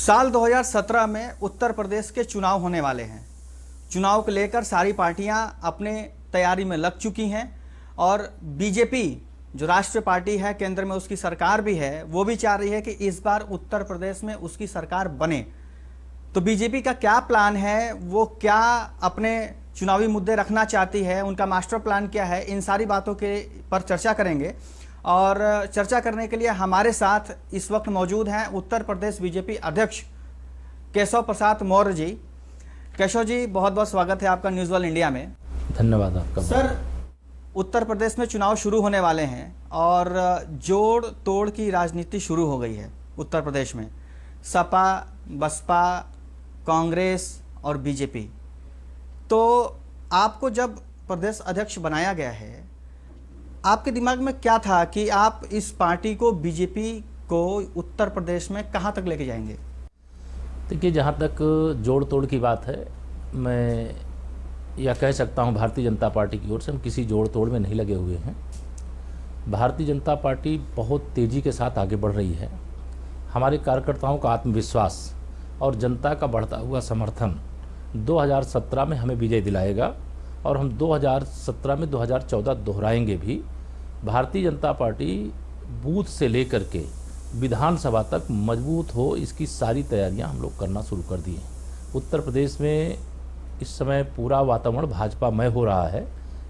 साल 2017 में उत्तर प्रदेश के चुनाव होने वाले हैं। चुनाव को लेकर सारी पार्टियां अपने तैयारी में लग चुकी हैं और बीजेपी जो राष्ट्रीय पार्टी है, केंद्र में उसकी सरकार भी है, वो भी चाह रही है कि इस बार उत्तर प्रदेश में उसकी सरकार बने। तो बीजेपी का क्या प्लान है, वो क्या अपने चुनावी मुद्दे रखना चाहती है, उनका मास्टर प्लान क्या है, इन सारी बातों के पर चर्चा करेंगे। और चर्चा करने के लिए हमारे साथ इस वक्त मौजूद हैं उत्तर प्रदेश बीजेपी अध्यक्ष केशव प्रसाद मौर्य जी। केशव जी, बहुत बहुत स्वागत है आपका न्यूज़ वर्ल्ड इंडिया में। धन्यवाद आपका। सर, उत्तर प्रदेश में चुनाव शुरू होने वाले हैं और जोड़ तोड़ की राजनीति शुरू हो गई है उत्तर प्रदेश में। सपा, बसपा, कांग्रेस और बीजेपी। तो आपको जब प्रदेश अध्यक्ष बनाया गया है, आपके दिमाग में क्या था कि आप इस पार्टी को, बीजेपी को उत्तर प्रदेश में कहां तक लेके जाएंगे? देखिए, जहाँ तक जोड़ तोड़ की बात है, मैं यह कह सकता हूँ भारतीय जनता पार्टी की ओर से हम किसी जोड़ तोड़ में नहीं लगे हुए हैं। भारतीय जनता पार्टी बहुत तेज़ी के साथ आगे बढ़ रही है। हमारे कार्यकर्ताओं का आत्मविश्वास और जनता का बढ़ता हुआ समर्थन 2017 में हमें विजय दिलाएगा और हम 2017 में 2014 दोहराएंगे भी। भारतीय जनता पार्टी बूथ से लेकर के विधानसभा तक मजबूत हो, इसकी सारी तैयारियां हम लोग करना शुरू कर दिए। उत्तर प्रदेश में इस समय पूरा वातावरण भाजपामय हो रहा है।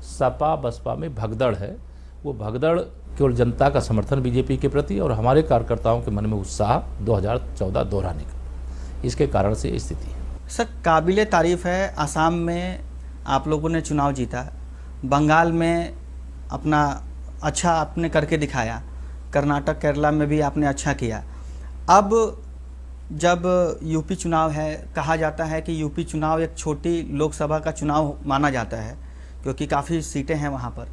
सपा बसपा में भगदड़ है। वो भगदड़ केवल जनता का समर्थन बीजेपी के प्रति और हमारे कार्यकर्ताओं के मन में उत्साह 2014 दोहराने का, इसके कारण से स्थिति है। सर, काबिले तारीफ है, असम में आप लोगों ने चुनाव जीता, बंगाल में अपना अच्छा आपने करके दिखाया, कर्नाटक केरला में भी आपने अच्छा किया। अब जब यूपी चुनाव है, कहा जाता है कि यूपी चुनाव एक छोटी लोकसभा का चुनाव माना जाता है क्योंकि काफ़ी सीटें हैं वहाँ पर।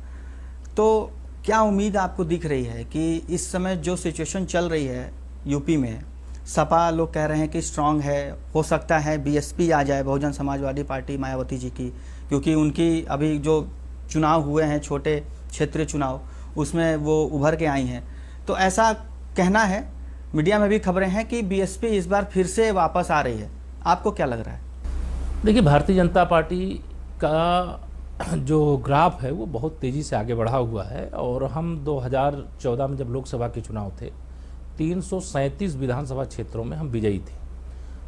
तो क्या उम्मीद आपको दिख रही है कि इस समय जो सिचुएशन चल रही है यूपी में, सपा लोग कह रहे हैं कि स्ट्रांग है, हो सकता है बीएसपी आ जाए, बहुजन समाजवादी पार्टी मायावती जी की, क्योंकि उनकी अभी जो चुनाव हुए हैं छोटे क्षेत्रीय चुनाव, उसमें वो उभर के आई हैं। तो ऐसा कहना है, मीडिया में भी खबरें हैं कि बीएसपी इस बार फिर से वापस आ रही है। आपको क्या लग रहा है? देखिए, भारतीय जनता पार्टी का जो ग्राफ है वो बहुत तेज़ी से आगे बढ़ा हुआ है और हम 2014 में जब लोकसभा के चुनाव थे, 337 विधानसभा क्षेत्रों में हम विजयी थे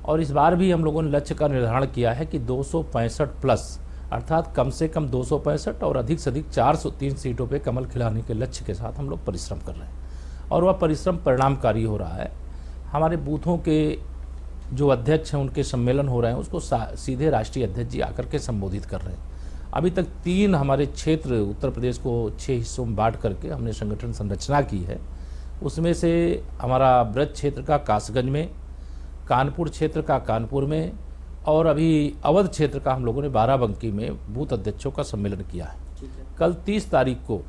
और इस बार भी हम लोगों ने लक्ष्य का निर्धारण किया है कि 265 प्लस, अर्थात कम से कम 265 और अधिक से अधिक 403 सीटों पे कमल खिलाने के लक्ष्य के साथ हम लोग परिश्रम कर रहे हैं और वह परिश्रम परिणामकारी हो रहा है। हमारे बूथों के जो अध्यक्ष हैं उनके सम्मेलन हो रहे हैं, उसको सीधे राष्ट्रीय अध्यक्ष जी आकर के संबोधित कर रहे हैं। अभी तक 3 हमारे क्षेत्र उत्तर प्रदेश को 6 हिस्सों में बांट करके हमने संगठन संरचना की है। उसमें से हमारा ब्रज क्षेत्र का कासगंज में, कानपुर क्षेत्र का कानपुर में और अभी अवध क्षेत्र का हम लोगों ने बाराबंकी में बूथ अध्यक्षों का सम्मेलन किया है। कल 30 तारीख को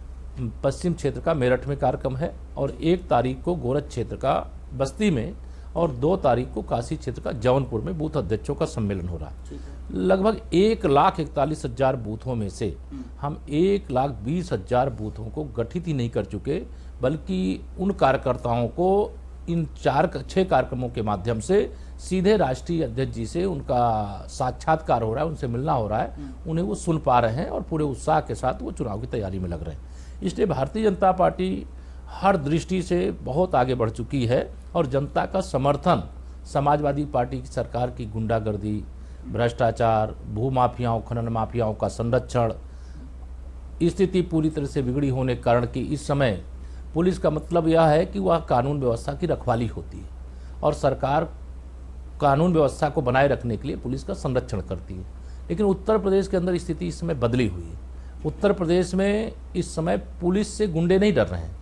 पश्चिम क्षेत्र का मेरठ में कार्यक्रम है और 1 तारीख को गोरख क्षेत्र का बस्ती में और 2 तारीख को काशी क्षेत्र का जौनपुर में बूथ अध्यक्षों का सम्मेलन हो रहा है। लगभग 1,41,000 बूथों में से हम 1,20,000 बूथों को गठित ही नहीं कर चुके, बल्कि उन कार्यकर्ताओं को इन 4-6 कार्यक्रमों के माध्यम से सीधे राष्ट्रीय अध्यक्ष जी से उनका साक्षात्कार हो रहा है, उनसे मिलना हो रहा है, उन्हें वो सुन पा रहे हैं और पूरे उत्साह के साथ वो चुनाव की तैयारी में लग रहे हैं। इसलिए भारतीय जनता पार्टी हर दृष्टि से बहुत आगे बढ़ चुकी है और जनता का समर्थन, समाजवादी पार्टी की सरकार की गुंडागर्दी, भ्रष्टाचार, भूमाफियाओं, खनन माफियाओं का संरक्षण, स्थिति पूरी तरह से बिगड़ी होने के कारण कि इस समय पुलिस का मतलब यह है कि वह कानून व्यवस्था की रखवाली होती है और सरकार कानून व्यवस्था को बनाए रखने के लिए पुलिस का संरक्षण करती है। लेकिन उत्तर प्रदेश के अंदर स्थिति इस समय बदली हुई है। उत्तर प्रदेश में इस समय पुलिस से गुंडे नहीं डर रहे हैं,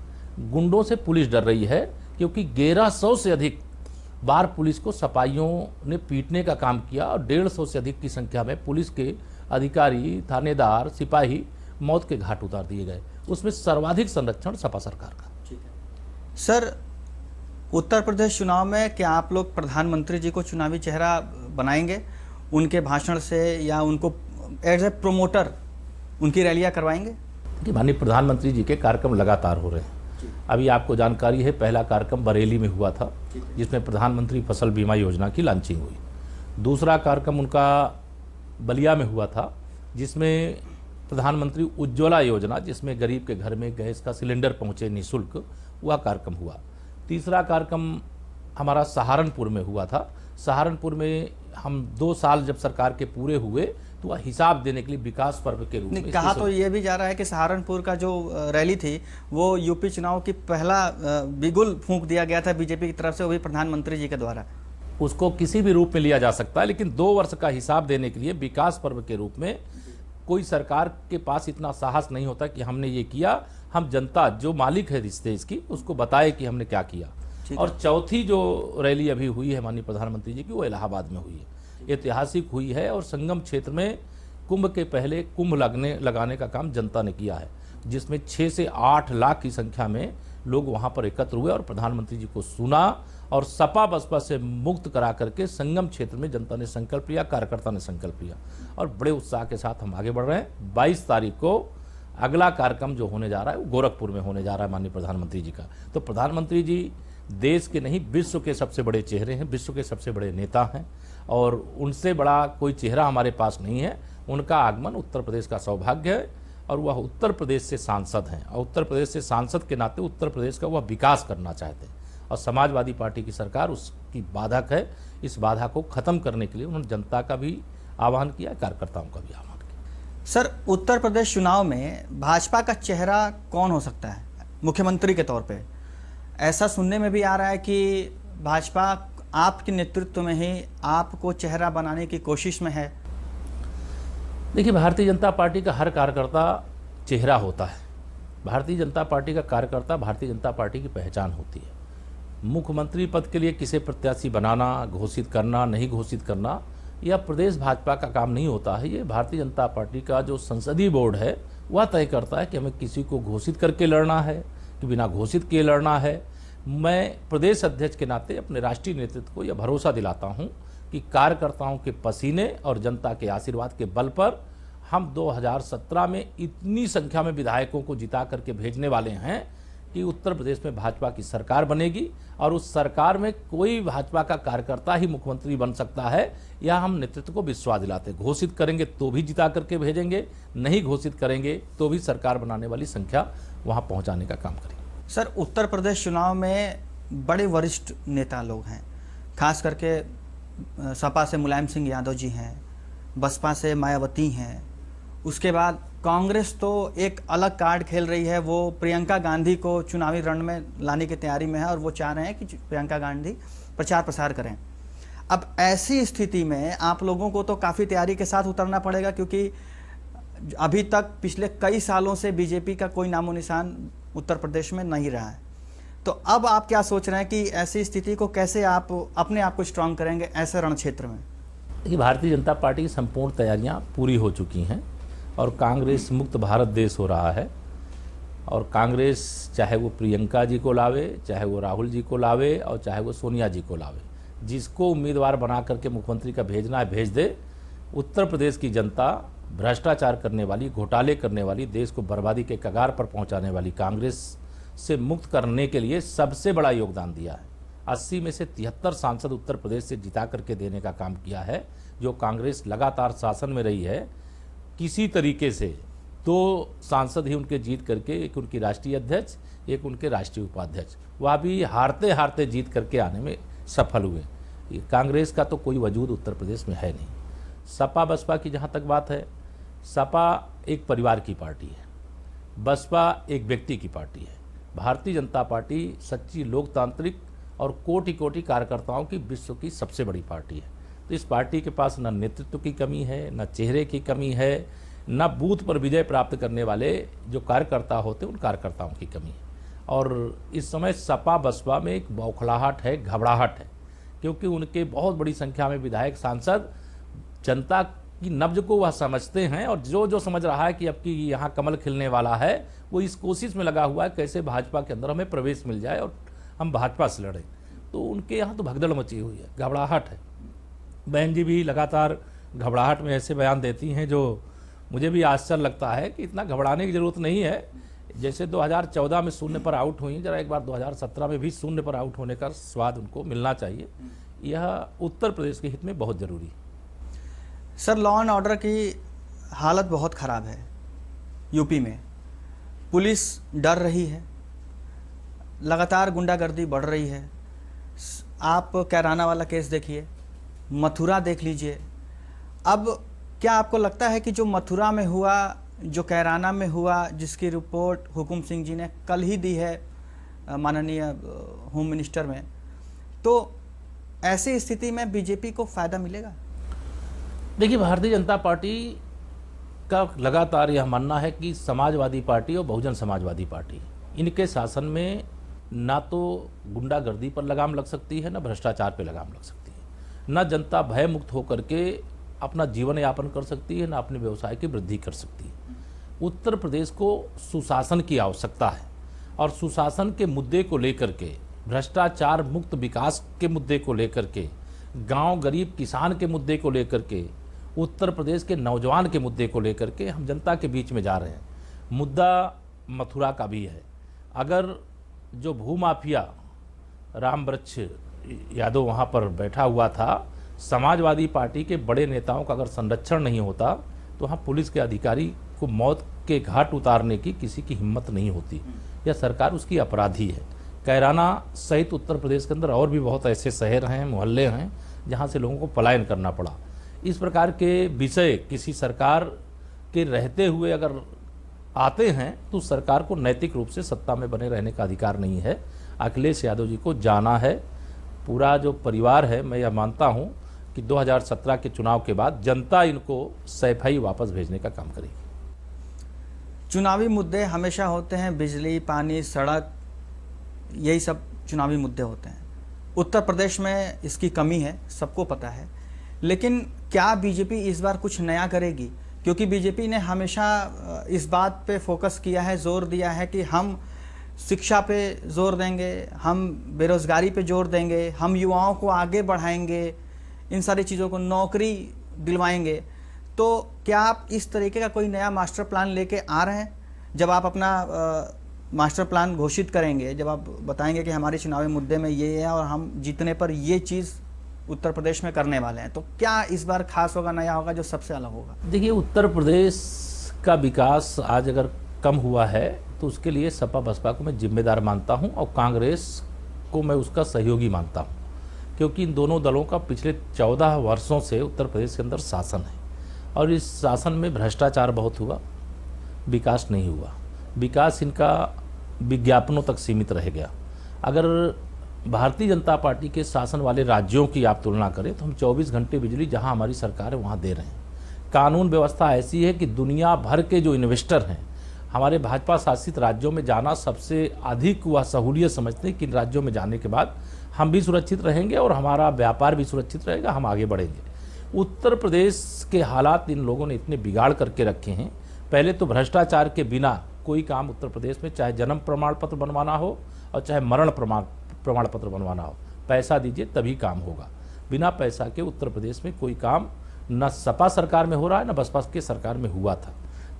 गुंडों से पुलिस डर रही है, क्योंकि 1100 से अधिक बार पुलिस को सपाइयों ने पीटने का काम किया और 150 से अधिक की संख्या में पुलिस के अधिकारी, थानेदार, सिपाही मौत के घाट उतार दिए गए। उसमें सर्वाधिक संरक्षण सपा सरकार का। ठीक है सर, उत्तर प्रदेश चुनाव में क्या आप लोग प्रधानमंत्री जी को चुनावी चेहरा बनाएंगे, उनके भाषण से, या उनको एज ए प्रोमोटर उनकी रैलियां करवाएंगे? कि माननीय प्रधानमंत्री जी के कार्यक्रम लगातार हो रहे हैं अभी आपको जानकारी है, पहला कार्यक्रम बरेली में हुआ था जिसमें प्रधानमंत्री फसल बीमा योजना की लॉन्चिंग हुई। दूसरा कार्यक्रम उनका बलिया में हुआ था जिसमें प्रधानमंत्री उज्ज्वला योजना, जिसमें गरीब के घर में गैस का सिलेंडर पहुंचे निःशुल्क, वह कार्यक्रम हुआ। तीसरा कार्यक्रम हमारा सहारनपुर में हुआ था। सहारनपुर में हम 2 साल जब सरकार के पूरे हुए तो वह हिसाब देने के लिए विकास पर्व के रूप में कहा तो ये भी जा रहा है कि सहारनपुर का जो रैली थी वो यूपी चुनाव की पहला बिगुल फूंक दिया गया था बीजेपी की तरफ से, वो भी प्रधानमंत्री जी के द्वारा। उसको किसी भी रूप में लिया जा सकता है, लेकिन 2 वर्ष का हिसाब देने के लिए विकास पर्व के रूप में कोई सरकार के पास इतना साहस नहीं होता कि हमने ये किया। हम जनता जो मालिक है इस देश की उसको बताए कि हमने क्या किया। और चौथी जो रैली अभी हुई है माननीय प्रधानमंत्री जी की, वो इलाहाबाद में हुई है, ऐतिहासिक हुई है। और संगम क्षेत्र में कुंभ के पहले कुंभ लगाने का काम जनता ने किया है, जिसमें 6 से 8 लाख की संख्या में लोग वहां पर एकत्र हुए और प्रधानमंत्री जी को सुना और सपा बसपा से मुक्त करा करके संगम क्षेत्र में जनता ने संकल्प लिया, कार्यकर्ता ने संकल्प लिया और बड़े उत्साह के साथ हम आगे बढ़ रहे हैं। 22 तारीख को अगला कार्यक्रम जो होने जा रहा है वो गोरखपुर में होने जा रहा है माननीय प्रधानमंत्री जी का। तो प्रधानमंत्री जी देश के नहीं विश्व के सबसे बड़े चेहरे हैं, विश्व के सबसे बड़े नेता हैं और उनसे बड़ा कोई चेहरा हमारे पास नहीं है। उनका आगमन उत्तर प्रदेश का सौभाग्य है और वह उत्तर प्रदेश से सांसद हैं और उत्तर प्रदेश से सांसद के नाते उत्तर प्रदेश का वह विकास करना चाहते हैं और समाजवादी पार्टी की सरकार उसकी बाधक है। इस बाधा को खत्म करने के लिए उन्होंने जनता का भी आह्वान किया, कार्यकर्ताओं का भी आह्वान किया। सर, उत्तर प्रदेश चुनाव में भाजपा का चेहरा कौन हो सकता है मुख्यमंत्री के तौर पे? ऐसा सुनने में भी आ रहा है कि भाजपा आपके नेतृत्व में ही आपको चेहरा बनाने की कोशिश में है। देखिए, भारतीय जनता पार्टी का हर कार्यकर्ता चेहरा होता है। भारतीय जनता पार्टी का कार्यकर्ता भारतीय जनता पार्टी की पहचान होती है। मुख्यमंत्री पद के लिए किसे प्रत्याशी बनाना, घोषित करना, नहीं घोषित करना, यह प्रदेश भाजपा का काम नहीं होता है। ये भारतीय जनता पार्टी का जो संसदीय बोर्ड है वह तय करता है कि हमें किसी को घोषित करके लड़ना है कि बिना घोषित किए लड़ना है। मैं प्रदेश अध्यक्ष के नाते अपने राष्ट्रीय नेतृत्व को यह भरोसा दिलाता हूं कि कार्यकर्ताओं के पसीने और जनता के आशीर्वाद के बल पर हम 2017 में इतनी संख्या में विधायकों को जिता करके भेजने वाले हैं कि उत्तर प्रदेश में भाजपा की सरकार बनेगी और उस सरकार में कोई भाजपा का कार्यकर्ता ही मुख्यमंत्री बन सकता है। यह हम नेतृत्व को विश्वास दिलाते। घोषित करेंगे तो भी जिता करके भेजेंगे, नहीं घोषित करेंगे तो भी सरकार बनाने वाली संख्या वहां पहुंचाने का काम करेंगे। सर, उत्तर प्रदेश चुनाव में बड़े वरिष्ठ नेता लोग हैं, खास करके सपा से मुलायम सिंह यादव जी हैं, बसपा से मायावती हैं, उसके बाद कांग्रेस तो एक अलग कार्ड खेल रही है। वो प्रियंका गांधी को चुनावी रण में लाने की तैयारी में है और वो चाह रहे हैं कि प्रियंका गांधी प्रचार प्रसार करें। अब ऐसी स्थिति में आप लोगों को तो काफ़ी तैयारी के साथ उतरना पड़ेगा, क्योंकि अभी तक पिछले कई सालों से बीजेपी का कोई नामो निशान उत्तर प्रदेश में नहीं रहा है। तो अब आप क्या सोच रहे हैं कि ऐसी स्थिति को कैसे आप अपने आप को स्ट्रांग करेंगे ऐसे रण क्षेत्र में? देखिए, भारतीय जनता पार्टी की संपूर्ण तैयारियां पूरी हो चुकी हैं और कांग्रेस मुक्त भारत देश हो रहा है। और कांग्रेस चाहे वो प्रियंका जी को लावे, चाहे वो राहुल जी को लावे और चाहे वो सोनिया जी को लावे, जिसको उम्मीदवार बना करके मुख्यमंत्री का भेजना है भेज दे। उत्तर प्रदेश की जनता भ्रष्टाचार करने वाली, घोटाले करने वाली, देश को बर्बादी के कगार पर पहुंचाने वाली कांग्रेस से मुक्त करने के लिए सबसे बड़ा योगदान दिया है। 80 में से 73 सांसद उत्तर प्रदेश से जिता करके देने का काम किया है। जो कांग्रेस लगातार शासन में रही है, किसी तरीके से 2 सांसद ही उनके जीत करके, एक उनकी राष्ट्रीय अध्यक्ष, एक उनके राष्ट्रीय उपाध्यक्ष, वह भी हारते हारते जीत करके आने में सफल हुए। कांग्रेस का तो कोई वजूद उत्तर प्रदेश में है नहीं। सपा बसपा की जहाँ तक बात है, सपा एक परिवार की पार्टी है, बसपा एक व्यक्ति की पार्टी है। भारतीय जनता पार्टी सच्ची लोकतांत्रिक और कोटि कोटि कार्यकर्ताओं की विश्व की सबसे बड़ी पार्टी है। तो इस पार्टी के पास न नेतृत्व की कमी है, न चेहरे की कमी है, न बूथ पर विजय प्राप्त करने वाले जो कार्यकर्ता होते हैं उन कार्यकर्ताओं की कमी है। और इस समय सपा बसपा में एक बौखलाहट है, घबराहट है, क्योंकि उनके बहुत बड़ी संख्या में विधायक सांसद जनता की नब्ज को वह समझते हैं और जो समझ रहा है कि अब की यहाँ कमल खिलने वाला है, वो इस कोशिश में लगा हुआ है कैसे भाजपा के अंदर हमें प्रवेश मिल जाए और हम भाजपा से लड़ें। तो उनके यहाँ तो भगदड़ मची हुई है, घबराहट है। बहन जी भी लगातार घबराहट में ऐसे बयान देती हैं जो मुझे भी आश्चर्य लगता है कि इतना घबराने की ज़रूरत नहीं है। जैसे 2014 में शून्य पर आउट हुई, जरा एक बार 2017 में भी शून्य पर आउट होने का स्वाद उनको मिलना चाहिए। यह उत्तर प्रदेश के हित में बहुत जरूरी है। सर, लॉ एंड ऑर्डर की हालत बहुत ख़राब है यूपी में। पुलिस डर रही है, लगातार गुंडागर्दी बढ़ रही है। आप कैराना वाला केस देखिए, मथुरा देख लीजिए। अब क्या आपको लगता है कि जो मथुरा में हुआ, जो कैराना में हुआ, जिसकी रिपोर्ट हुकुम सिंह जी ने कल ही दी है माननीय होम मिनिस्टर में, तो ऐसी स्थिति में बीजेपी को फ़ायदा मिलेगा? देखिए, भारतीय जनता पार्टी का लगातार यह मानना है कि समाजवादी पार्टी और बहुजन समाजवादी पार्टी, इनके शासन में ना तो गुंडागर्दी पर लगाम लग सकती है, ना भ्रष्टाचार पर लगाम लग सकती है, ना जनता भय मुक्त होकर के अपना जीवन यापन कर सकती है, ना अपने व्यवसाय की वृद्धि कर सकती है। उत्तर प्रदेश को सुशासन की आवश्यकता है और सुशासन के मुद्दे को लेकर के, भ्रष्टाचार मुक्त विकास के मुद्दे को लेकर के, गांव गरीब किसान के मुद्दे को लेकर के, उत्तर प्रदेश के नौजवान के मुद्दे को लेकर के हम जनता के बीच में जा रहे हैं। मुद्दा मथुरा का भी है। अगर जो भूमाफिया रामवृक्ष यादव वहाँ पर बैठा हुआ था, समाजवादी पार्टी के बड़े नेताओं का अगर संरक्षण नहीं होता तो वहाँ पुलिस के अधिकारी को मौत के घाट उतारने की किसी की हिम्मत नहीं होती। यह सरकार उसकी अपराधी है। कैराना सहित उत्तर प्रदेश के अंदर और भी बहुत ऐसे शहर हैं, मोहल्ले हैं जहाँ से लोगों को पलायन करना पड़ा। इस प्रकार के विषय किसी सरकार के रहते हुए अगर आते हैं तो सरकार को नैतिक रूप से सत्ता में बने रहने का अधिकार नहीं है। अखिलेश यादव जी को जाना है। पूरा जो परिवार है, मैं यह मानता हूँ कि 2017 के चुनाव के बाद जनता इनको सैफई वापस भेजने का काम करेगी। चुनावी मुद्दे हमेशा होते हैं, बिजली, पानी, सड़क, यही सब चुनावी मुद्दे होते हैं। उत्तर प्रदेश में इसकी कमी है, सबको पता है। लेकिन क्या बीजेपी इस बार कुछ नया करेगी? क्योंकि बीजेपी ने हमेशा इस बात पे फोकस किया है, जोर दिया है कि हम शिक्षा पे जोर देंगे, हम बेरोज़गारी पे जोर देंगे, हम युवाओं को आगे बढ़ाएंगे, इन सारी चीज़ों को, नौकरी दिलवाएंगे। तो क्या आप इस तरीके का कोई नया मास्टर प्लान लेके आ रहे हैं? जब आप अपना मास्टर प्लान घोषित करेंगे, जब आप बताएंगे कि हमारे चुनावी मुद्दे में ये है और हम जीतने पर ये चीज़ उत्तर प्रदेश में करने वाले हैं, तो क्या इस बार खास होगा, नया होगा, जो सबसे अलग होगा? देखिए, उत्तर प्रदेश का विकास आज अगर कम हुआ है तो उसके लिए सपा बसपा को मैं जिम्मेदार मानता हूं और कांग्रेस को मैं उसका सहयोगी मानता हूं, क्योंकि इन दोनों दलों का पिछले 14 वर्षों से उत्तर प्रदेश के अंदर शासन है और इस शासन में भ्रष्टाचार बहुत हुआ, विकास नहीं हुआ। विकास इनका विज्ञापनों तक सीमित रह गया। अगर भारतीय जनता पार्टी के शासन वाले राज्यों की आप तुलना करें तो हम 24 घंटे बिजली जहां हमारी सरकार है वहां दे रहे हैं। कानून व्यवस्था ऐसी है कि दुनिया भर के जो इन्वेस्टर हैं, हमारे भाजपा शासित राज्यों में जाना सबसे अधिक वह सहूलियत समझते हैं कि इन राज्यों में जाने के बाद हम भी सुरक्षित रहेंगे और हमारा व्यापार भी सुरक्षित रहेगा, हम आगे बढ़ेंगे। उत्तर प्रदेश के हालात इन लोगों ने इतने बिगाड़ करके रखे हैं। पहले तो भ्रष्टाचार के बिना कोई काम उत्तर प्रदेश में, चाहे जन्म प्रमाण पत्र बनवाना हो और चाहे मरण प्रमाण पत्र बनवाना हो, पैसा दीजिए तभी काम होगा। बिना पैसा के उत्तर प्रदेश में कोई काम न सपा सरकार में हो रहा है, न बसपा के सरकार में हुआ था।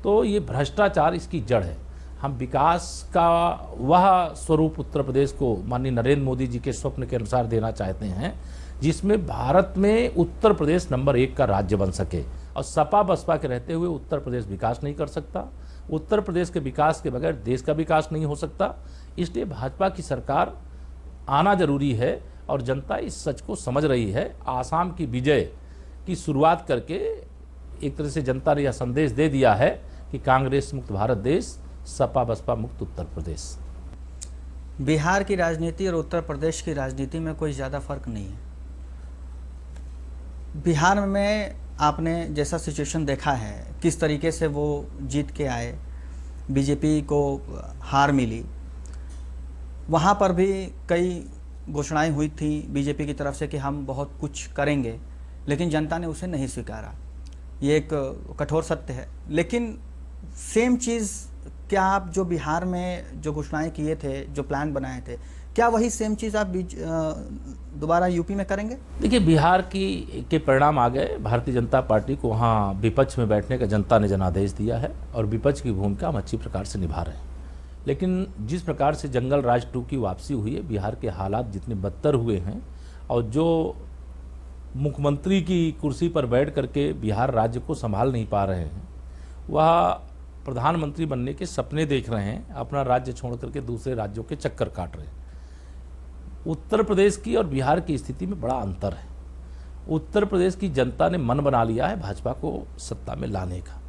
तो ये भ्रष्टाचार इसकी जड़ है। हम विकास का वह स्वरूप उत्तर प्रदेश को माननीय नरेंद्र मोदी जी के स्वप्न के अनुसार देना चाहते हैं, जिसमें भारत में उत्तर प्रदेश नंबर 1 का राज्य बन सके। और सपा बसपा के रहते हुए उत्तर प्रदेश विकास नहीं कर सकता। उत्तर प्रदेश के विकास के बगैर देश का विकास नहीं हो सकता। इसलिए भाजपा की सरकार आना जरूरी है और जनता इस सच को समझ रही है। आसाम की विजय की शुरुआत करके एक तरह से जनता ने यह संदेश दे दिया है कि कांग्रेस मुक्त भारत देश, सपा बसपा मुक्त उत्तर प्रदेश। बिहार की राजनीति और उत्तर प्रदेश की राजनीति में कोई ज़्यादा फर्क नहीं है। बिहार में आपने जैसा सिचुएशन देखा है, किस तरीके से वो जीत के आए, बीजेपी को हार मिली, वहाँ पर भी कई घोषणाएं हुई थी बीजेपी की तरफ से कि हम बहुत कुछ करेंगे, लेकिन जनता ने उसे नहीं स्वीकारा। ये एक कठोर सत्य है। लेकिन सेम चीज़ क्या आप जो बिहार में जो घोषणाएं किए थे, जो प्लान बनाए थे, क्या वही सेम चीज़ आप दोबारा यूपी में करेंगे? देखिए, बिहार के परिणाम आ गए। भारतीय जनता पार्टी को वहाँ विपक्ष में बैठने का जनता ने जनादेश दिया है और विपक्ष की भूमिका हम अच्छी प्रकार से निभा रहे हैं। लेकिन जिस प्रकार से जंगल राज 2 की वापसी हुई है, बिहार के हालात जितने बदतर हुए हैं और जो मुख्यमंत्री की कुर्सी पर बैठ करके बिहार राज्य को संभाल नहीं पा रहे हैं, वह प्रधानमंत्री बनने के सपने देख रहे हैं, अपना राज्य छोड़ करके दूसरे राज्यों के चक्कर काट रहे हैं। उत्तर प्रदेश की और बिहार की स्थिति में बड़ा अंतर है। उत्तर प्रदेश की जनता ने मन बना लिया है भाजपा को सत्ता में लाने का,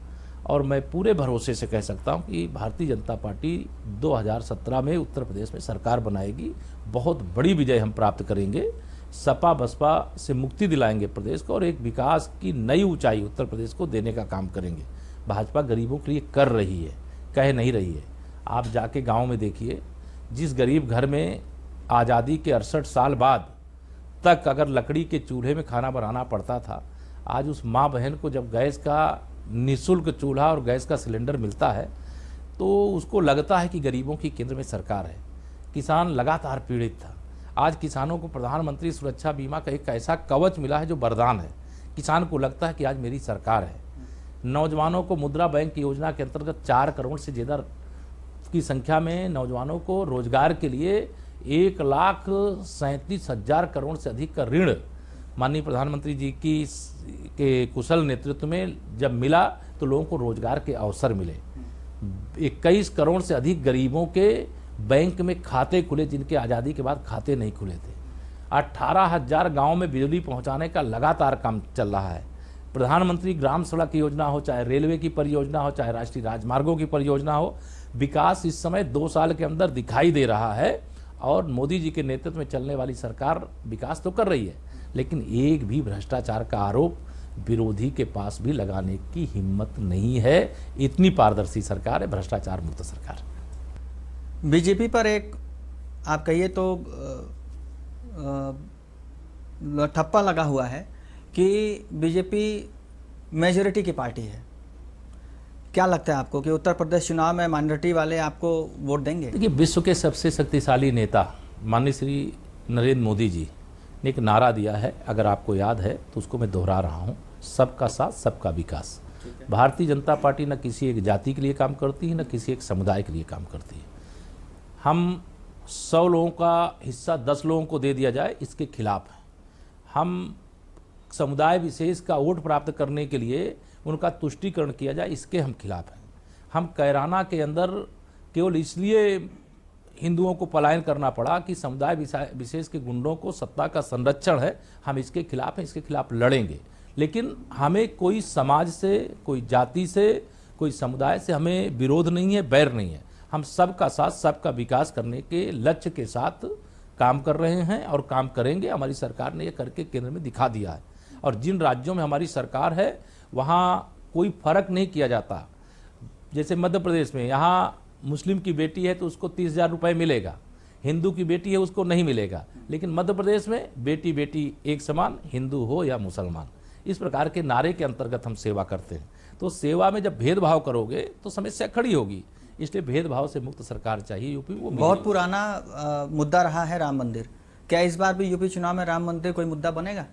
और मैं पूरे भरोसे से कह सकता हूं कि भारतीय जनता पार्टी 2017 में उत्तर प्रदेश में सरकार बनाएगी। बहुत बड़ी विजय हम प्राप्त करेंगे, सपा बसपा से मुक्ति दिलाएंगे प्रदेश को और एक विकास की नई ऊंचाई उत्तर प्रदेश को देने का काम करेंगे। भाजपा गरीबों के लिए कर रही है, कह नहीं रही है। आप जाके गांव में देखिए, जिस गरीब घर में आज़ादी के 68 साल बाद तक अगर लकड़ी के चूल्हे में खाना बनाना पड़ता था, आज उस माँ बहन को जब गैस का निःशुल्क चूल्हा और गैस का सिलेंडर मिलता है तो उसको लगता है कि गरीबों की केंद्र में सरकार है। किसान लगातार पीड़ित था, आज किसानों को प्रधानमंत्री सुरक्षा बीमा का एक ऐसा कवच मिला है जो वरदान है। किसान को लगता है कि आज मेरी सरकार है। नौजवानों को मुद्रा बैंक की योजना के अंतर्गत 4 करोड़ से ज़्यादा की संख्या में नौजवानों को रोजगार के लिए 1,37,000 करोड़ से अधिक का ऋण माननीय प्रधानमंत्री जी के कुशल नेतृत्व में जब मिला तो लोगों को रोजगार के अवसर मिले। 21 करोड़ से अधिक गरीबों के बैंक में खाते खुले जिनके आज़ादी के बाद खाते नहीं खुले थे। 18,000 गाँव में बिजली पहुंचाने का लगातार काम चल रहा है। प्रधानमंत्री ग्राम सड़क योजना हो, चाहे रेलवे की परियोजना हो, चाहे राष्ट्रीय राजमार्गों की परियोजना हो, विकास इस समय 2 साल के अंदर दिखाई दे रहा है। और मोदी जी के नेतृत्व में चलने वाली सरकार विकास तो कर रही है, लेकिन एक भी भ्रष्टाचार का आरोप विरोधी के पास भी लगाने की हिम्मत नहीं है। इतनी पारदर्शी सरकार है, भ्रष्टाचार मुक्त सरकार। बीजेपी पर एक आप कहिए तो ठप्पा लगा हुआ है कि बीजेपी मेजॉरिटी की पार्टी है। क्या लगता है आपको कि उत्तर प्रदेश चुनाव में माइनॉरिटी वाले आपको वोट देंगे? देखिए, विश्व के सबसे शक्तिशाली नेता माननीय श्री नरेंद्र मोदी जी ने एक नारा दिया है, अगर आपको याद है तो उसको मैं दोहरा रहा हूँ, सबका साथ सबका विकास। भारतीय जनता पार्टी न किसी एक जाति के लिए काम करती है, न किसी एक समुदाय के लिए काम करती है। हम 100 लोगों का हिस्सा 10 लोगों को दे दिया जाए, इसके खिलाफ हैं। हम समुदाय विशेष का वोट प्राप्त करने के लिए उनका तुष्टीकरण किया जाए, इसके हम खिलाफ हैं। हम कैराना के अंदर केवल इसलिए हिंदुओं को पलायन करना पड़ा कि समुदाय विशेष के गुंडों को सत्ता का संरक्षण है, हम इसके खिलाफ हैं, इसके खिलाफ लड़ेंगे। लेकिन हमें कोई समाज से, कोई जाति से, कोई समुदाय से हमें विरोध नहीं है, बैर नहीं है। हम सबका साथ सबका विकास करने के लक्ष्य के साथ काम कर रहे हैं और काम करेंगे। हमारी सरकार ने ये करके केंद्र में दिखा दिया है। और जिन राज्यों में हमारी सरकार है वहाँ कोई फर्क नहीं किया जाता। जैसे मध्य प्रदेश में, यहाँ मुस्लिम की बेटी है तो उसको 30,000 रुपये मिलेगा, हिंदू की बेटी है उसको नहीं मिलेगा। लेकिन मध्य प्रदेश में बेटी बेटी एक समान, हिंदू हो या मुसलमान। इस प्रकार के नारे के अंतर्गत हम सेवा करते हैं। तो सेवा में जब भेदभाव करोगे तो समस्या खड़ी होगी, इसलिए भेदभाव से मुक्त सरकार चाहिए यूपी। वो बहुत पुराना मुद्दा रहा है राम मंदिर। क्या इस बार भी यूपी चुनाव में राम मंदिर कोई मुद्दा बनेगा?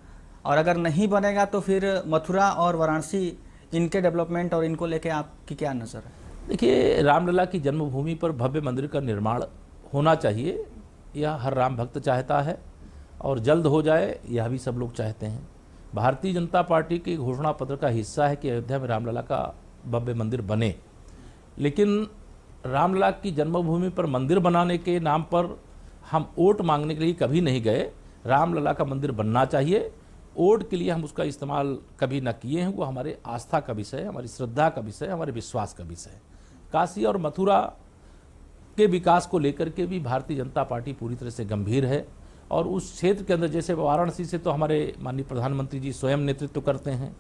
और अगर नहीं बनेगा तो फिर मथुरा और वाराणसी, इनके डेवलपमेंट और इनको लेके आपकी क्या नज़र है? देखिए, रामलला की जन्मभूमि पर भव्य मंदिर का निर्माण होना चाहिए, यह हर राम भक्त चाहता है और जल्द हो जाए, यह भी सब लोग चाहते हैं। भारतीय जनता पार्टी के घोषणा पत्र का हिस्सा है कि अयोध्या में रामलला का भव्य मंदिर बने। लेकिन रामलला की जन्मभूमि पर मंदिर बनाने के नाम पर हम वोट मांगने के लिए कभी नहीं गए। रामलला का मंदिर बनना चाहिए, वोट के लिए हम उसका इस्तेमाल कभी न किए हैं। वो हमारे आस्था का विषय है, हमारी श्रद्धा का विषय है, हमारे विश्वास का विषय है। काशी और मथुरा के विकास को लेकर के भी भारतीय जनता पार्टी पूरी तरह से गंभीर है। और उस क्षेत्र के अंदर, जैसे वाराणसी से तो हमारे माननीय प्रधानमंत्री जी स्वयं नेतृत्व करते हैं,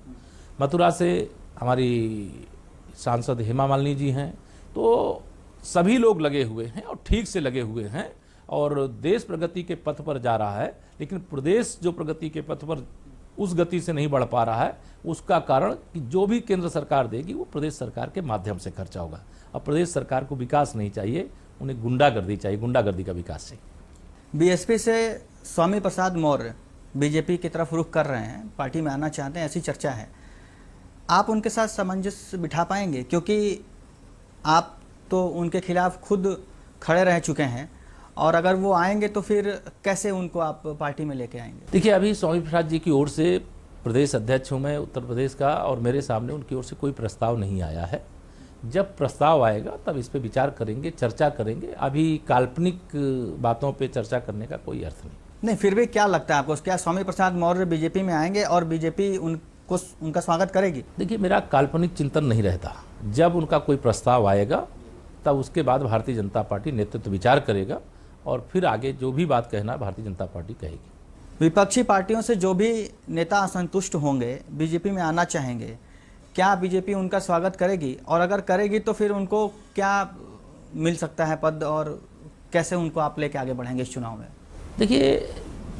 मथुरा से हमारी सांसद हेमा मालिनी जी हैं, तो सभी लोग लगे हुए हैं और ठीक से लगे हुए हैं और देश प्रगति के पथ पर जा रहा है। लेकिन प्रदेश जो प्रगति के पथ पर उस गति से नहीं बढ़ पा रहा है, उसका कारण कि जो भी केंद्र सरकार देगी वो प्रदेश सरकार के माध्यम से खर्चा होगा। अब प्रदेश सरकार को विकास नहीं चाहिए, उन्हें गुंडागर्दी चाहिए, गुंडागर्दी का विकास चाहिए। बीएसपी से स्वामी प्रसाद मौर्य बीजेपी की तरफ रुख कर रहे हैं, पार्टी में आना चाहते हैं, ऐसी चर्चा है। आप उनके साथ सामंजस्य बिठा पाएंगे? क्योंकि आप तो उनके खिलाफ खुद खड़े रह चुके हैं, और अगर वो आएंगे तो फिर कैसे उनको आप पार्टी में लेके आएंगे? देखिए, अभी स्वामी प्रसाद जी की ओर से, प्रदेश अध्यक्ष हूँ मैं उत्तर प्रदेश का, और मेरे सामने उनकी ओर से कोई प्रस्ताव नहीं आया है। जब प्रस्ताव आएगा तब इस पे विचार करेंगे, चर्चा करेंगे। अभी काल्पनिक बातों पे चर्चा करने का कोई अर्थ नहीं। फिर भी क्या लगता है आपको, क्या स्वामी प्रसाद मौर्य बीजेपी में आएंगे और बीजेपी उनका स्वागत करेगी? देखिए, मेरा काल्पनिक चिंतन नहीं रहता। जब उनका कोई प्रस्ताव आएगा तब उसके बाद भारतीय जनता पार्टी नेतृत्व विचार करेगा, और फिर आगे जो भी बात कहना भारतीय जनता पार्टी कहेगी। विपक्षी पार्टियों से जो भी नेता असंतुष्ट होंगे, बीजेपी में आना चाहेंगे, क्या बीजेपी उनका स्वागत करेगी? और अगर करेगी तो फिर उनको क्या मिल सकता है पद, और कैसे उनको आप लेके आगे बढ़ेंगे इस चुनाव में? देखिए,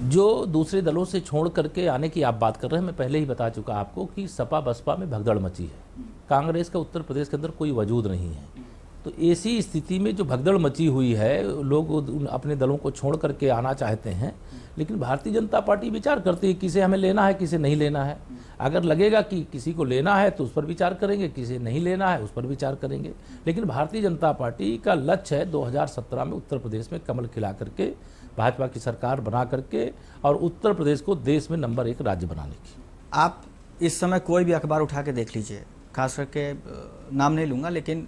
जो दूसरे दलों से छोड़ करके आने की आप बात कर रहे हैं, मैं पहले ही बता चुका आपको कि सपा बसपा में भगदड़ मची है। कांग्रेस का उत्तर प्रदेश के अंदर कोई वजूद नहीं है। तो ऐसी स्थिति में जो भगदड़ मची हुई है, लोग अपने दलों को छोड़ करके आना चाहते हैं, लेकिन भारतीय जनता पार्टी विचार करती है किसे हमें लेना है, किसे नहीं लेना है। अगर लगेगा कि किसी को लेना है तो उस पर विचार करेंगे, किसे नहीं लेना है उस पर विचार करेंगे। लेकिन भारतीय जनता पार्टी का लक्ष्य है 2017 में उत्तर प्रदेश में कमल खिला करके, भाजपा की सरकार बना करके, और उत्तर प्रदेश को देश में नंबर 1 राज्य बनाने की। आप इस समय कोई भी अखबार उठा के देख लीजिए, खास करके नाम नहीं लूँगा, लेकिन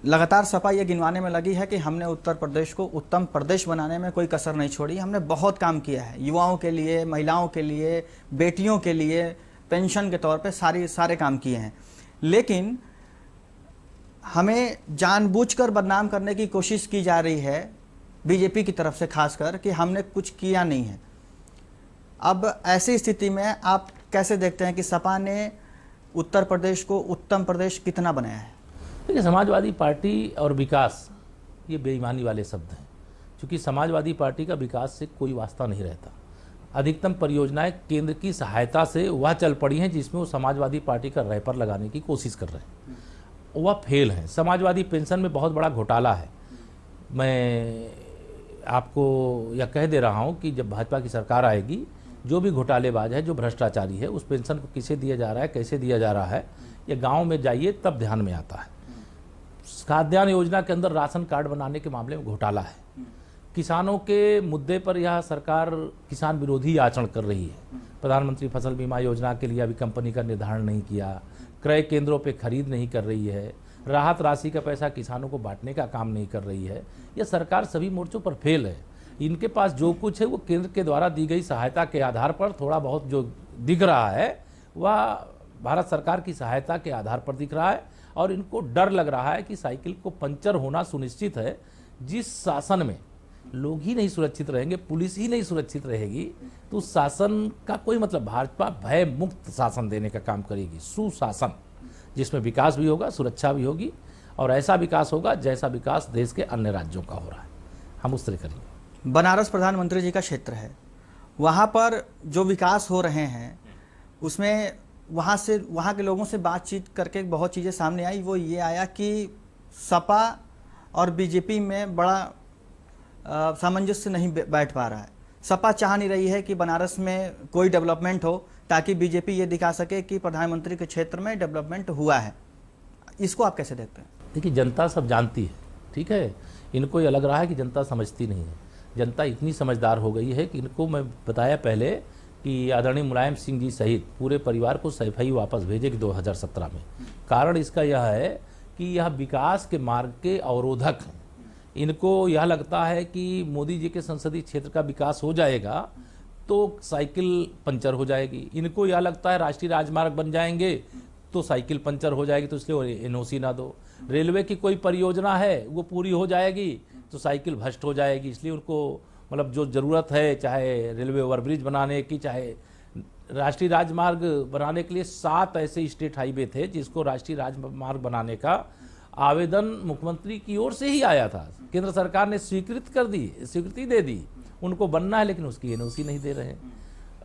लगातार सपा ये गिनवाने में लगी है कि हमने उत्तर प्रदेश को उत्तम प्रदेश बनाने में कोई कसर नहीं छोड़ी, हमने बहुत काम किया है, युवाओं के लिए, महिलाओं के लिए, बेटियों के लिए, पेंशन के तौर पे सारे काम किए हैं। लेकिन हमें जानबूझकर बदनाम करने की कोशिश की जा रही है बीजेपी की तरफ से, खासकर कि हमने कुछ किया नहीं है। अब ऐसी स्थिति में आप कैसे देखते हैं कि सपा ने उत्तर प्रदेश को उत्तम प्रदेश कितना बनाया है? देखिए, समाजवादी पार्टी और विकास ये बेईमानी वाले शब्द हैं, क्योंकि समाजवादी पार्टी का विकास से कोई वास्ता नहीं रहता। अधिकतम परियोजनाएं केंद्र की सहायता से वह चल पड़ी हैं जिसमें वो समाजवादी पार्टी का रैपर लगाने की कोशिश कर रहे हैं, वह फेल हैं। समाजवादी पेंशन में बहुत बड़ा घोटाला है। मैं आपको यह कह दे रहा हूं कि जब भाजपा की सरकार आएगी, जो भी घोटालेबाज है, जो भ्रष्टाचारी है, उस पेंशन को किसे दिया जा रहा है, कैसे दिया जा रहा है, ये गाँव में जाइए तब ध्यान में आता है। खाद्यान्न योजना के अंदर राशन कार्ड बनाने के मामले में घोटाला है। किसानों के मुद्दे पर यह सरकार किसान विरोधी आचरण कर रही है। प्रधानमंत्री फसल बीमा योजना के लिए अभी कंपनी का निर्धारण नहीं किया, क्रय केंद्रों पे खरीद नहीं कर रही है, राहत राशि का पैसा किसानों को बांटने का काम नहीं कर रही है। यह सरकार सभी मोर्चों पर फेल है। इनके पास जो कुछ है वो केंद्र के द्वारा दी गई सहायता के आधार पर, थोड़ा बहुत जो दिख रहा है वह भारत सरकार की सहायता के आधार पर दिख रहा है, और इनको डर लग रहा है कि साइकिल को पंचर होना सुनिश्चित है। जिस शासन में लोग ही नहीं सुरक्षित रहेंगे, पुलिस ही नहीं सुरक्षित रहेगी, तो उस शासन का कोई मतलब। भाजपा भय मुक्त शासन देने का काम करेगी, सुशासन, जिसमें विकास भी होगा, सुरक्षा भी होगी, और ऐसा विकास होगा जैसा विकास देश के अन्य राज्यों का हो रहा है, हम उस तरह करेंगे। बनारस प्रधानमंत्री जी का क्षेत्र है, वहाँ पर जो विकास हो रहे हैं उसमें वहाँ के लोगों से बातचीत करके बहुत चीज़ें सामने आई। वो ये आया कि सपा और बीजेपी में बड़ा सामंजस्य नहीं बैठ पा रहा है। सपा चाह नहीं रही है कि बनारस में कोई डेवलपमेंट हो, ताकि बीजेपी ये दिखा सके कि प्रधानमंत्री के क्षेत्र में डेवलपमेंट हुआ है। इसको आप कैसे देखते हैं? देखिए, जनता सब जानती है, ठीक है। इनको ये लग रहा है कि जनता समझती नहीं है। जनता इतनी समझदार हो गई है कि इनको मैं बताया पहले कि आदरणीय मुलायम सिंह जी सहित पूरे परिवार को सैफई वापस भेजेगी 2017 में। कारण इसका यह है कि यह विकास के मार्ग के अवरोधक हैं। इनको यह लगता है कि मोदी जी के संसदीय क्षेत्र का विकास हो जाएगा तो साइकिल पंचर हो जाएगी। इनको यह लगता है राष्ट्रीय राजमार्ग बन जाएंगे तो साइकिल पंचर हो जाएगी, तो इसलिए एनओसी ना दो। रेलवे की कोई परियोजना है वो पूरी हो जाएगी तो साइकिल भ्रष्ट हो जाएगी, इसलिए उनको मतलब जो ज़रूरत है, चाहे रेलवे ओवरब्रिज बनाने की, चाहे राष्ट्रीय राजमार्ग बनाने के लिए 7 ऐसे स्टेट हाईवे थे जिसको राष्ट्रीय राजमार्ग बनाने का आवेदन मुख्यमंत्री की ओर से ही आया था। केंद्र सरकार ने स्वीकृति दे दी, उनको बनना है, लेकिन उसकी एनओसी नहीं दे रहे हैं।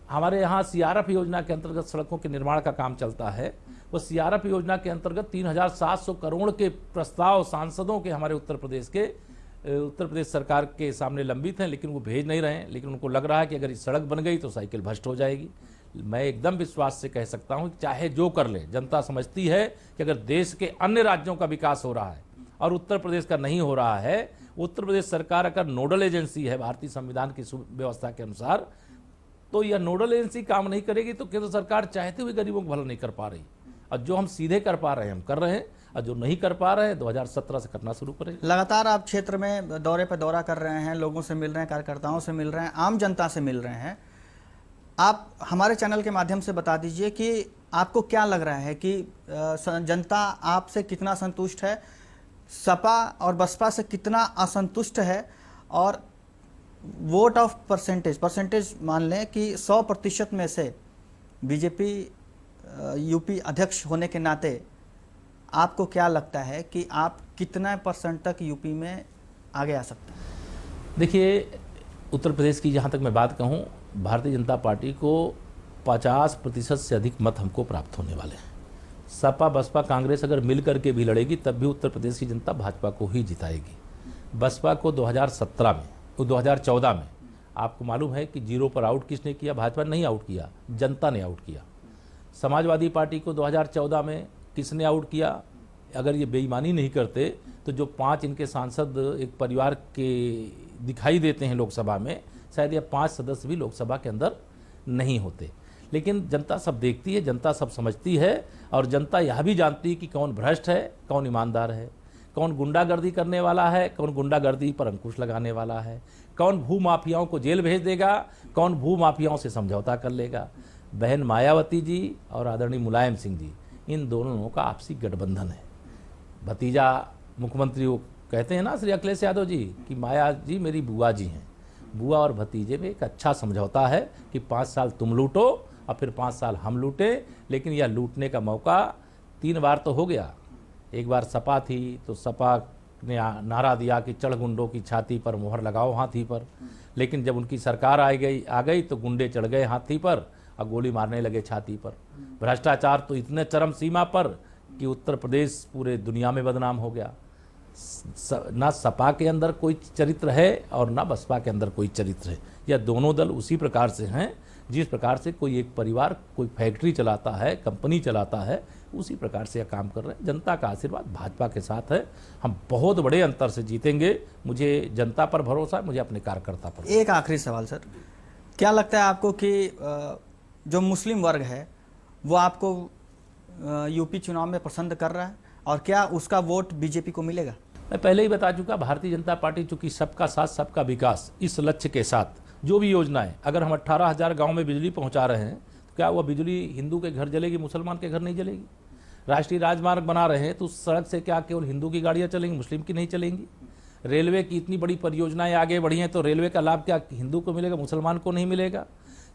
हमारे यहाँ सीआरएफ योजना के अंतर्गत सड़कों के निर्माण का काम चलता है। वो सीआरएफ योजना के अंतर्गत 3700 करोड़ के प्रस्ताव सांसदों के हमारे उत्तर प्रदेश सरकार के सामने लंबित हैं, लेकिन वो भेज नहीं रहे हैं। लेकिन उनको लग रहा है कि अगर इस सड़क बन गई तो साइकिल भ्रष्ट हो जाएगी। मैं एकदम विश्वास से कह सकता हूं कि चाहे जो कर ले, जनता समझती है कि अगर देश के अन्य राज्यों का विकास हो रहा है और उत्तर प्रदेश का नहीं हो रहा है, उत्तर प्रदेश सरकार अगर नोडल एजेंसी है भारतीय संविधान की व्यवस्था के अनुसार, तो यह नोडल एजेंसी काम नहीं करेगी तो केंद्र सरकार चाहते हुए गरीबों को भला नहीं कर पा रही। और जो हम सीधे कर पा रहे हैं हम कर रहे हैं, और जो नहीं कर पा रहे हैं 2017 से करना शुरू करें। लगातार आप क्षेत्र में दौरे पर दौरा कर रहे हैं, लोगों से मिल रहे हैं, कार्यकर्ताओं से मिल रहे हैं, आम जनता से मिल रहे हैं। आप हमारे चैनल के माध्यम से बता दीजिए कि आपको क्या लग रहा है कि जनता आपसे कितना संतुष्ट है, सपा और बसपा से कितना असंतुष्ट है, और वोट ऑफ परसेंटेज मान लें कि 100% में से बीजेपी यूपी अध्यक्ष होने के नाते आपको क्या लगता है कि आप कितना % तक यूपी में आगे आ सकते हैं? देखिए, उत्तर प्रदेश की जहाँ तक मैं बात कहूँ, भारतीय जनता पार्टी को 50% से अधिक मत हमको प्राप्त होने वाले हैं। सपा बसपा कांग्रेस अगर मिल करके भी लड़ेगी तब भी उत्तर प्रदेश की जनता भाजपा को ही जिताएगी। बसपा को 2014 में आपको मालूम है कि 0 पर आउट किसने किया? भाजपा ने नहीं आउट किया, जनता ने आउट किया। समाजवादी पार्टी को 2014 में किसने आउट किया? अगर ये बेईमानी नहीं करते तो जो 5 इनके सांसद एक परिवार के दिखाई देते हैं लोकसभा में, शायद ये 5 सदस्य भी लोकसभा के अंदर नहीं होते। लेकिन जनता सब देखती है, जनता सब समझती है, और जनता यह भी जानती है कि कौन भ्रष्ट है, कौन ईमानदार है, कौन गुंडागर्दी करने वाला है, कौन गुंडागर्दी पर अंकुश लगाने वाला है, कौन भू माफियाओं को जेल भेज देगा, कौन भू माफियाओं से समझौता कर लेगा। बहन मायावती जी और आदरणीय मुलायम सिंह जी, इन दोनों का आपसी गठबंधन है। भतीजा मुख्यमंत्री वो कहते हैं ना श्री अखिलेश यादव जी कि माया जी मेरी बुआ जी हैं। बुआ और भतीजे में एक अच्छा समझौता है कि 5 साल तुम लूटो और फिर 5 साल हम लूटें, लेकिन यह लूटने का मौका 3 बार तो हो गया। एक बार सपा थी तो सपा ने नारा दिया कि चढ़ गुंडों की छाती पर मोहर लगाओ हाथी पर, लेकिन जब उनकी सरकार आ गई तो गुंडे चढ़ गए हाथी पर और गोली मारने लगे छाती पर। भ्रष्टाचार तो इतने चरम सीमा पर कि उत्तर प्रदेश पूरे दुनिया में बदनाम हो गया। ना सपा के अंदर कोई चरित्र है और ना बसपा के अंदर कोई चरित्र है। यह दोनों दल उसी प्रकार से हैं जिस प्रकार से कोई एक परिवार कोई फैक्ट्री चलाता है, कंपनी चलाता है, उसी प्रकार से यह काम कर रहे हैं। जनता का आशीर्वाद भाजपा के साथ है, हम बहुत बड़े अंतर से जीतेंगे। मुझे जनता पर भरोसा है, मुझे अपने कार्यकर्ता पर। एक आखिरी सवाल सर, क्या लगता है आपको कि जो मुस्लिम वर्ग है वो आपको यूपी चुनाव में पसंद कर रहा है, और क्या उसका वोट बीजेपी को मिलेगा? मैं पहले ही बता चुका, भारतीय जनता पार्टी चूंकि सबका साथ सबका विकास इस लक्ष्य के साथ जो भी योजनाएं, अगर हम 18,000 गांव में बिजली पहुंचा रहे हैं तो क्या वह बिजली हिंदू के घर जलेगी, मुसलमान के घर नहीं जलेगी? राष्ट्रीय राजमार्ग बना रहे हैं तो उस सड़क से क्या केवल हिंदू की गाड़ियां चलेंगी, मुस्लिम की नहीं चलेंगी? रेलवे की इतनी बड़ी परियोजनाएं आगे बढ़ी हैं तो रेलवे का लाभ क्या हिंदू को मिलेगा, मुसलमान को नहीं मिलेगा?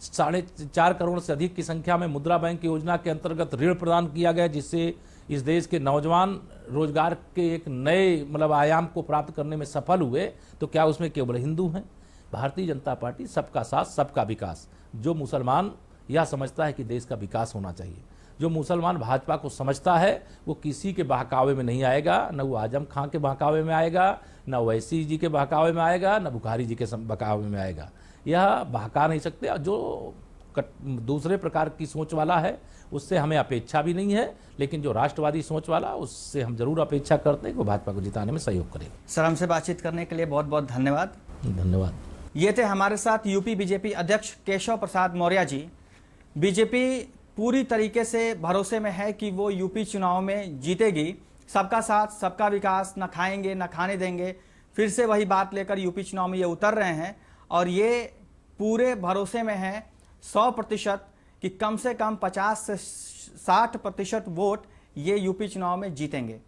4.5 करोड़ से अधिक की संख्या में मुद्रा बैंक योजना के अंतर्गत ऋण प्रदान किया गया, जिससे इस देश के नौजवान रोजगार के एक नए आयाम को प्राप्त करने में सफल हुए। तो क्या उसमें केवल हिंदू हैं? भारतीय जनता पार्टी सबका साथ सबका विकास। जो मुसलमान यह समझता है कि देश का विकास होना चाहिए, जो मुसलमान भाजपा को समझता है, वो किसी के बहकावे में नहीं आएगा, न वो आजम खां के बहकावे में आएगा, न ओवैसी जी के बहकावे में आएगा, न बुखारी जी के बहकावे में आएगा। यह बहका नहीं सकते। और जो दूसरे प्रकार की सोच वाला है उससे हमें अपेक्षा भी नहीं है, लेकिन जो राष्ट्रवादी सोच वाला उससे हम जरूर अपेक्षा करते हैं कि वो भाजपा को जिताने में सहयोग करेगा। सर, हमसे बातचीत करने के लिए बहुत बहुत धन्यवाद। धन्यवाद। ये थे हमारे साथ यूपी बीजेपी अध्यक्ष केशव प्रसाद मौर्य जी। बीजेपी पूरी तरीके से भरोसे में है कि वो यूपी चुनाव में जीतेगी। सबका साथ सबका विकास, न खाएंगे न खाने देंगे, फिर से वही बात लेकर यूपी चुनाव में ये उतर रहे हैं, और ये पूरे भरोसे में है 100% कि कम से कम 50 से 60% वोट ये यूपी चुनाव में जीतेंगे।